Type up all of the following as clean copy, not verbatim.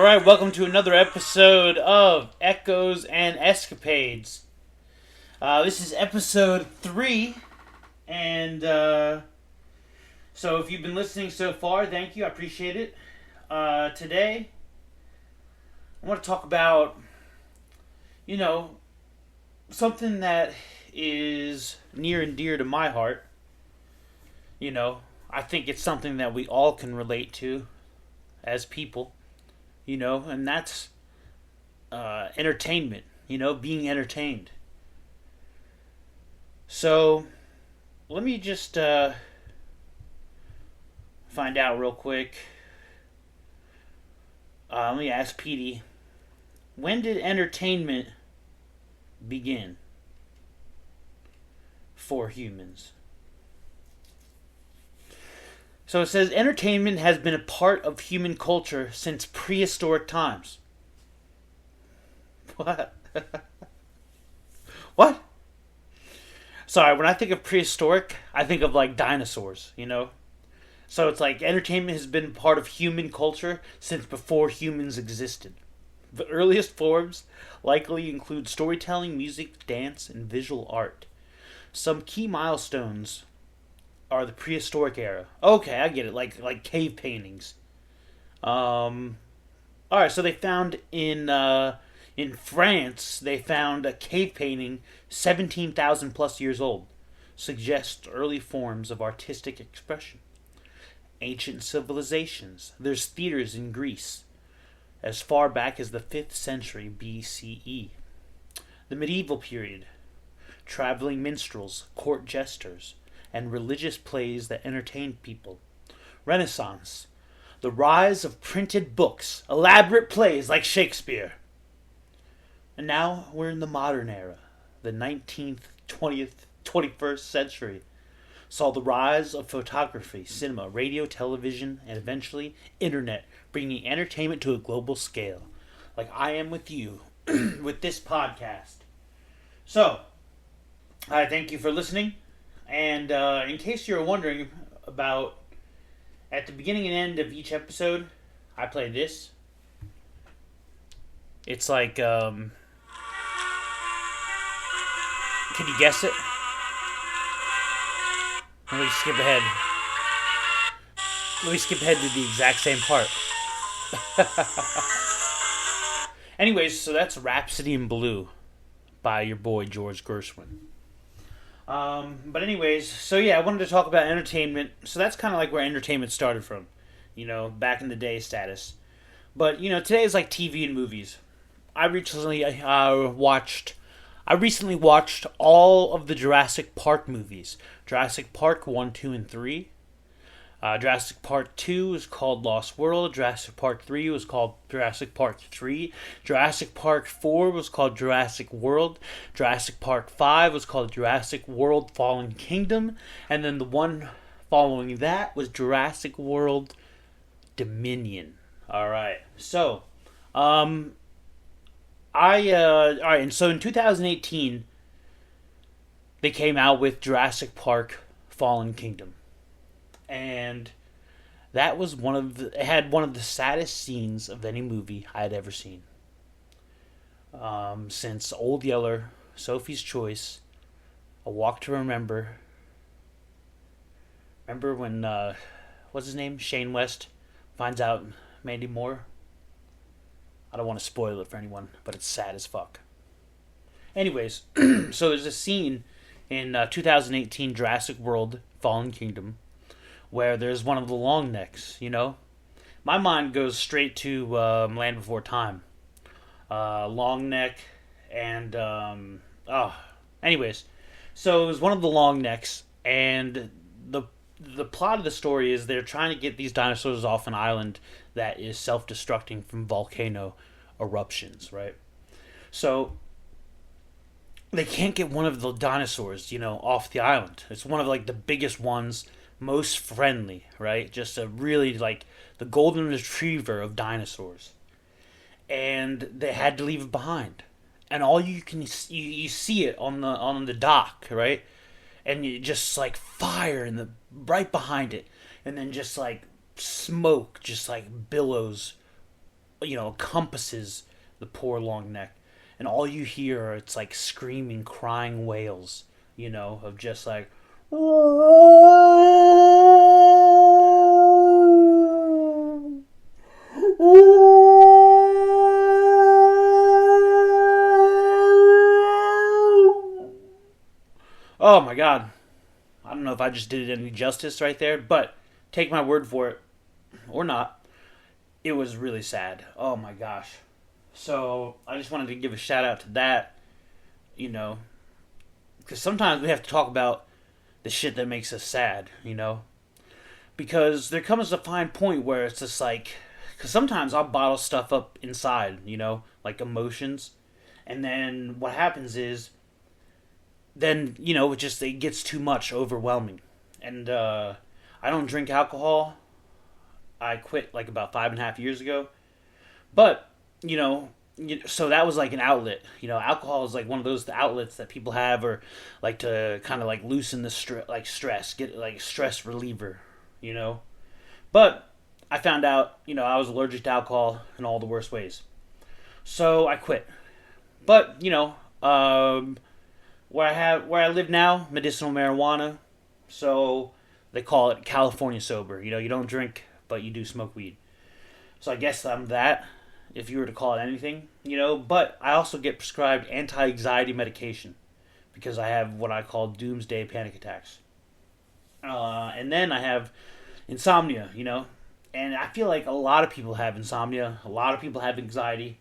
Alright, welcome to another episode of Echoes and Escapades. This is episode 3, and so if you've been listening so far, thank you, I appreciate it. Today, I want to talk about, something that is near and dear to my heart. I think it's something that we all can relate to as people. And that's entertainment, being entertained. So, let me just find out real quick. Let me ask Petey, when did entertainment begin for humans? So it says, entertainment has been a part of human culture since prehistoric times. What? What? Sorry, when I think of prehistoric, I think of like dinosaurs, So it's like entertainment has been part of human culture since before humans existed. The earliest forms likely include storytelling, music, dance, and visual art. Some key milestones are the prehistoric era. Okay, I get it. Like cave paintings. All right. So they found in France, they found a cave painting 17,000 plus years old. Suggests early forms of artistic expression. Ancient civilizations. There's theaters in Greece, as far back as the 5th century BCE. The medieval period. Traveling minstrels, court jesters, and religious plays that entertained people. Renaissance. The rise of printed books, elaborate plays like Shakespeare. And now we're in the modern era. The 19th, 20th, 21st century saw the rise of photography, cinema, radio, television, and eventually internet, bringing entertainment to a global scale. Like I am with you with this podcast. So, I thank you for listening. And in case you're wondering about, at the beginning and end of each episode, I play this. It's like, can you guess it? Let me skip ahead. Let me skip ahead to the exact same part. Anyways, so that's Rhapsody in Blue by your boy George Gershwin. But anyways, so yeah, I wanted to talk about entertainment. So that's kind of like where entertainment started from, back in the day status. But, today is like TV and movies. I recently watched all of the Jurassic Park movies. Jurassic Park 1, 2, and 3. Jurassic Park 2 is called Lost World. Jurassic Park 3 was called Jurassic Park 3. Jurassic Park 4 was called Jurassic World. Jurassic Park 5 was called Jurassic World Fallen Kingdom. And then the one following that was Jurassic World Dominion. Alright, so, alright, and so in 2018, they came out with Jurassic Park Fallen Kingdom. And that was it had one of the saddest scenes of any movie I had ever seen. Since Old Yeller, Sophie's Choice, A Walk to Remember. Remember when, what's his name? Shane West finds out Mandy Moore? I don't want to spoil it for anyone, but it's sad as fuck. Anyways, so there's a scene in 2018 Jurassic World Fallen Kingdom where there's one of the long necks, My mind goes straight to Land Before Time. Long neck and, anyways. So it was one of the long necks, and the plot of the story is they're trying to get these dinosaurs off an island that is self-destructing from volcano eruptions, right? So they can't get one of the dinosaurs, off the island. It's one of like the biggest ones, most friendly, right? Just a really like the golden retriever of dinosaurs. And they had to leave it behind. And all you see it on the dock, right? And you just like fire in the right behind it, and then just like smoke just like billows encompasses the poor long neck, and all you hear are it's like screaming, crying wails, of just like. Oh my god. I don't know if I just did it any justice right there, but take my word for it, or not. It was really sad. Oh my gosh. So I just wanted to give a shout out to that, because sometimes we have to talk about the shit that makes us sad, because there comes a fine point where it's just like, because sometimes I'll bottle stuff up inside, like emotions, and then what happens is, then it gets too much, overwhelming, and I don't drink alcohol. I quit like about 5.5 years ago, but so that was like an outlet. Alcohol is like one of those outlets that people have, or like to kind of like loosen the stress, get like stress reliever. But I found out I was allergic to alcohol in all the worst ways, so I quit. But where I live now, medicinal marijuana, so they call it California sober. You don't drink, but you do smoke weed. So I guess I'm that, if you were to call it anything, But I also get prescribed anti-anxiety medication because I have what I call doomsday panic attacks. And then I have insomnia, And I feel like a lot of people have insomnia. A lot of people have anxiety.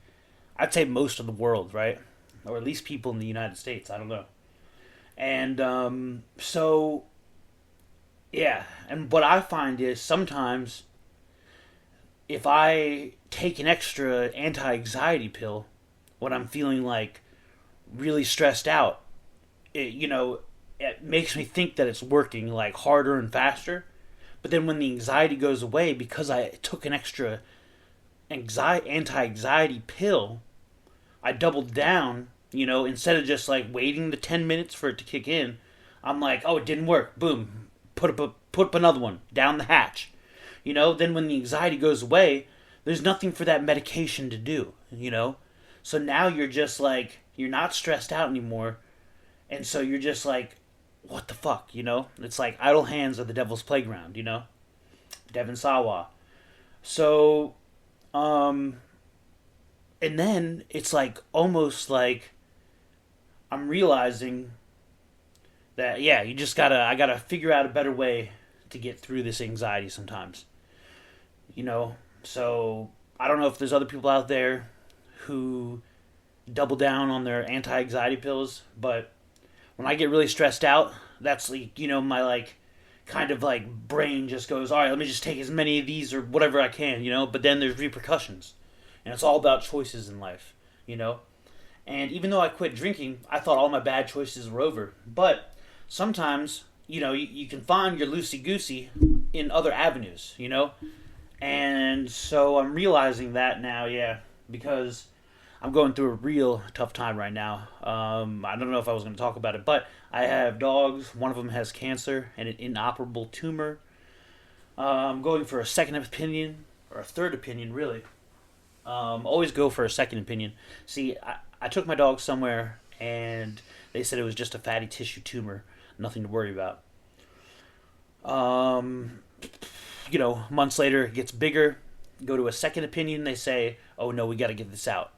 I'd say most of the world, right? Or at least people in the United States. I don't know. And so, yeah. And what I find is sometimes if I take an extra anti-anxiety pill when I'm feeling like really stressed out, it makes me think that it's working like harder and faster. But then when the anxiety goes away, because I took an extra anti-anxiety pill, I doubled down, instead of just like waiting the 10 minutes for it to kick in. I'm like, oh, it didn't work. Boom. Put up another one down the hatch. Then when the anxiety goes away, there's nothing for that medication to do, So now you're just like, you're not stressed out anymore. And so you're just like, what the fuck, It's like idle hands are the devil's playground, Devin Sawa. So, and then it's like, almost like I'm realizing that, yeah, I gotta figure out a better way to get through this anxiety sometimes. So I don't know if there's other people out there who double down on their anti-anxiety pills, but when I get really stressed out, that's like, my like kind of like brain just goes, all right, let me just take as many of these or whatever I can, but then there's repercussions, and it's all about choices in life, and even though I quit drinking, I thought all my bad choices were over, but sometimes, you can find your loosey-goosey in other avenues, and so I'm realizing that now, yeah, because I'm going through a real tough time right now. I don't know if I was going to talk about it, but I have dogs. One of them has cancer and an inoperable tumor. I'm going for a second opinion, or a third opinion, really. Always go for a second opinion. See, I took my dog somewhere, and they said it was just a fatty tissue tumor. Nothing to worry about. Months later, it gets bigger. Go to a second opinion, they say, oh no, we got to get this out.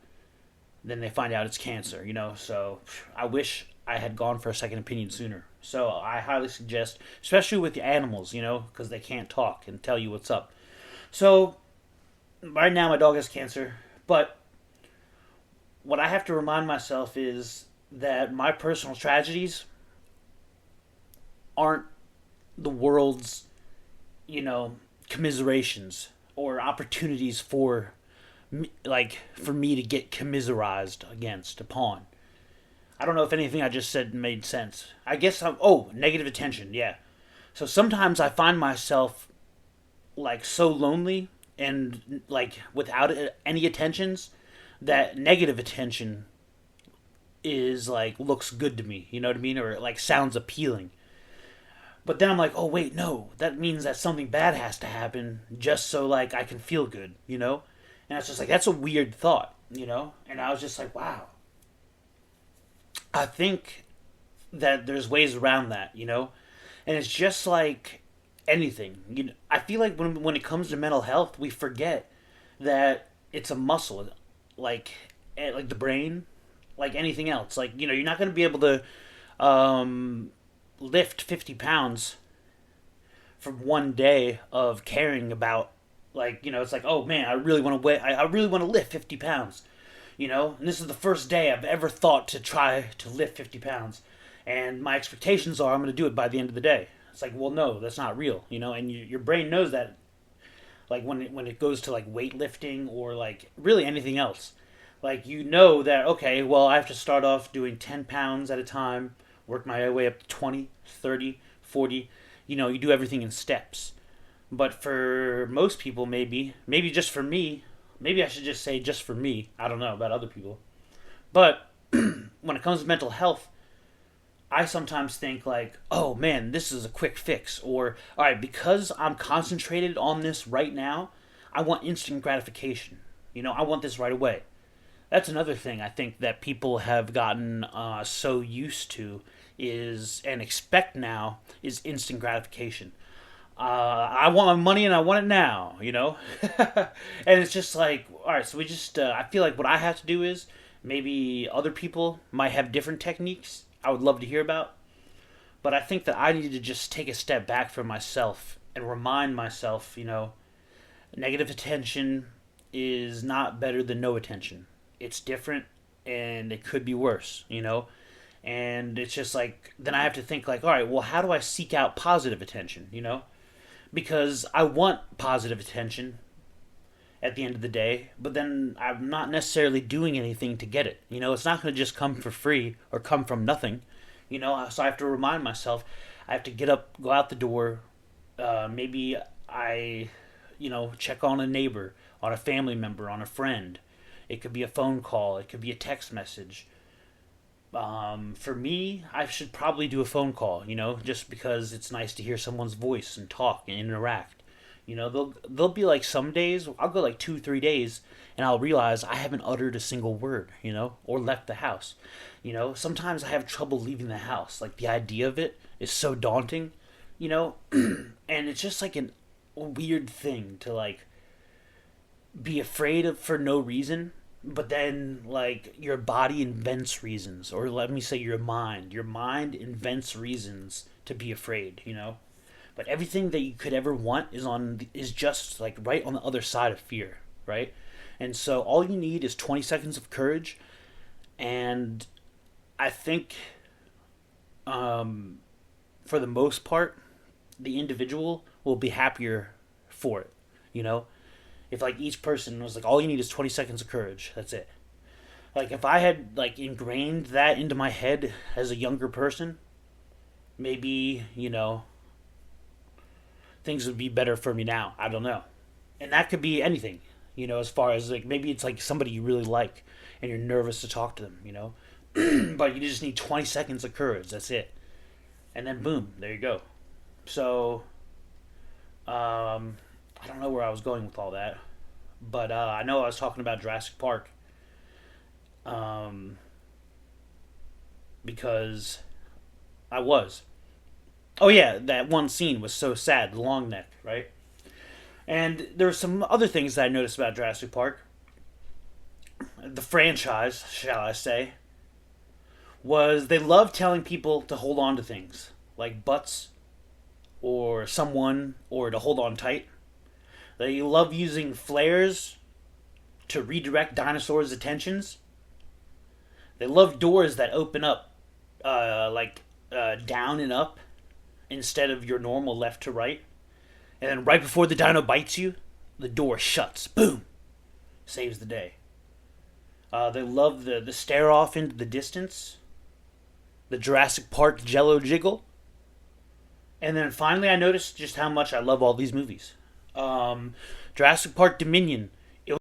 Then they find out it's cancer, so I wish I had gone for a second opinion sooner. So I highly suggest, especially with the animals, because they can't talk and tell you what's up. So right now my dog has cancer, but what I have to remind myself is that my personal tragedies aren't the world's, commiserations or opportunities for me to get commiserized upon. I don't know if anything I just said made sense. I guess negative attention, yeah. So sometimes I find myself like so lonely and like without any attentions that negative attention is like looks good to me, you know what I mean? Or it like sounds appealing. But then I'm like, oh wait, no, that means that something bad has to happen just so like I can feel good, And it's just like, that's a weird thought, you know? And I was just like, wow. I think that there's ways around that, you know? And it's just like anything. You know, I feel like when it comes to mental health, we forget that it's a muscle, like like the brain, like anything else. Like, you know, you're not going to be able to lift 50 pounds from one day of caring about, like, you know, it's like, oh man, I really want to I really want to lift 50 pounds, you know, and this is the first day I've ever thought to try to lift 50 pounds, and my expectations are I'm going to do it by the end of the day. It's like, well, no, that's not real, you know, and your brain knows that, like when it goes to like weightlifting or like really anything else, like, you know that, okay, well, I have to start off doing 10 pounds at a time, work my way up to 20, 30, 40. You know, you do everything in steps. But for most people, maybe just for me, maybe I should just say just for me. I don't know about other people. But when it comes to mental health, I sometimes think like, oh man, this is a quick fix. Or, all right, because I'm concentrated on this right now, I want instant gratification. You know, I want this right away. That's another thing I think that people have gotten so used to is, and expect now, is instant gratification. I want my money and I want it now, you know? And it's just like, all right, so we just, I feel like what I have to do is, maybe other people might have different techniques I would love to hear about. But I think that I need to just take a step back for myself and remind myself, you know, negative attention is not better than no attention. It's different, and it could be worse, you know? And it's just like, then I have to think like, all right, well, how do I seek out positive attention, you know? Because I want positive attention at the end of the day, but then I'm not necessarily doing anything to get it. You know, it's not going to just come for free or come from nothing, you know? So I have to remind myself, I have to get up, go out the door, maybe I, you know, check on a neighbor, on a family member, on a friend. It could be a phone call. It could be a text message. For me, I should probably do a phone call, you know, just because it's nice to hear someone's voice and talk and interact. You know, they'll be like some days, I'll go like 2-3 days, and I'll realize I haven't uttered a single word, you know, or left the house. You know, sometimes I have trouble leaving the house. Like, the idea of it is so daunting, you know, and it's just like a weird thing to like be afraid of for no reason. But then, like, your body invents reasons, or let me say your mind. Your mind invents reasons to be afraid, you know? But everything that you could ever want is just, like, right on the other side of fear, right? And so all you need is 20 seconds of courage, and I think, for the most part, the individual will be happier for it, you know? If, like, each person was like, all you need is 20 seconds of courage. That's it. Like, if I had, like, ingrained that into my head as a younger person, maybe, you know, things would be better for me now. I don't know. And that could be anything, you know, as far as, like, maybe it's, like, somebody you really like and you're nervous to talk to them, you know? But you just need 20 seconds of courage. That's it. And then, boom, there you go. So, I don't know where I was going with all that, but I know I was talking about Jurassic Park, because I was. Oh yeah, that one scene was so sad, the long neck, right? And there were some other things that I noticed about Jurassic Park. The franchise, shall I say, was they love telling people to hold on to things, like butts, or someone, or to hold on tight. They love using flares to redirect dinosaurs' attentions. They love doors that open up, down and up, instead of your normal left to right. And then right before the dino bites you, the door shuts. Boom! Saves the day. They love the stare off into the distance. The Jurassic Park Jello jiggle. And then finally I noticed just how much I love all these movies. Jurassic Park Dominion